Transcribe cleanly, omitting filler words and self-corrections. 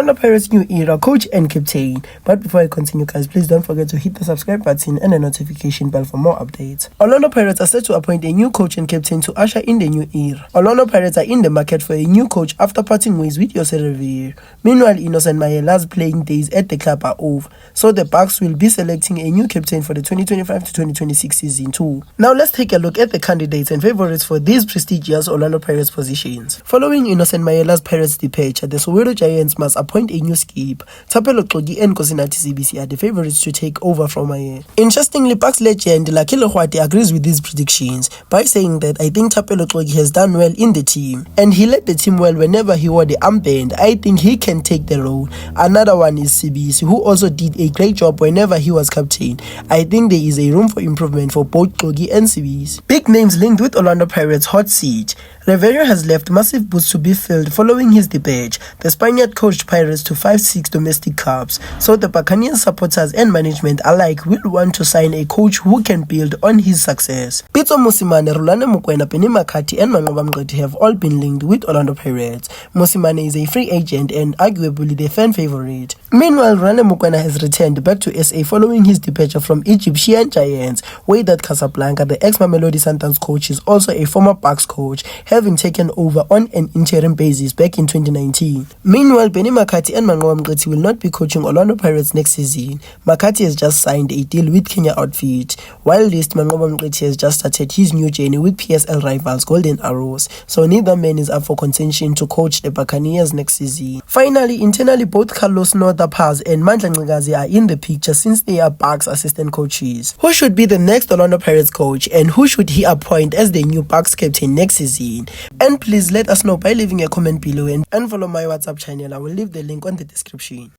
Orlando Pirates' new era, coach and captain. But before I continue, guys, please don't forget to hit the subscribe button and the notification bell for more updates. Orlando Pirates are set to appoint a new coach and captain to usher in the new era. Orlando Pirates are in the market for a new coach after parting ways with Jose Revere. Meanwhile, Innocent Mayela's playing days at the club are over, so the Bucks will be selecting a new captain for the 2025 to 2026 season too. Now let's take a look at the candidates and favorites for these prestigious Orlando Pirates positions. Following Innocent Mayela's Pirates departure, the Soweto Giants must appoint a new skip. Thapelo Xogi and Nkosinathi Sibisi are the favorites to take over from Maye. Interestingly, Bucks legend Lakile Kgwate agrees with these predictions by saying that I think Thapelo Xogi has done well in the team and he led the team well whenever he wore the armband. I think he can take the role. Another one is Sibisi, who also did a great job whenever he was captain. I think there is a room for improvement for both Xogi and Sibisi. Big names linked with Orlando Pirates' hot seat. Rivera has left massive boots to be filled following his departure. The Spaniard coached Pirates to 5-6 domestic cups, so the Buccaneers supporters and management alike will want to sign a coach who can build on his success. Pitso Mosimane, Rhulani Mokwena, Penny McCarthy and Manqoba Mngqithi have all been linked with Orlando Pirates. Mosimane is a free agent and arguably the fan favorite. Meanwhile, Rhulani Mokwena has returned back to SA following his departure from Egyptian Giants. Wydad Casablanca, the ex-Mamelodi Sundowns coach, is also a former Bucks coach, having taken over on an interim basis back in 2019. Meanwhile, Penny McCarthy and Manqoba Mngqithi will not be coaching Orlando Pirates next season. McCarthy has just signed a deal with Kenya Outfit, while Manqoba Mngqithi has just started his new journey with PSL rivals Golden Arrows, so neither man is up for contention to coach the Buccaneers next season. Finally, internally, both Carlos Paz and Mandla Ncikazi are in the picture since they are Bucks assistant coaches. Who should be the next Orlando Pirates coach and who should he appoint as the new Bucks captain next season? And please let us know by leaving a comment below and follow my WhatsApp channel. I will leave the link on the description.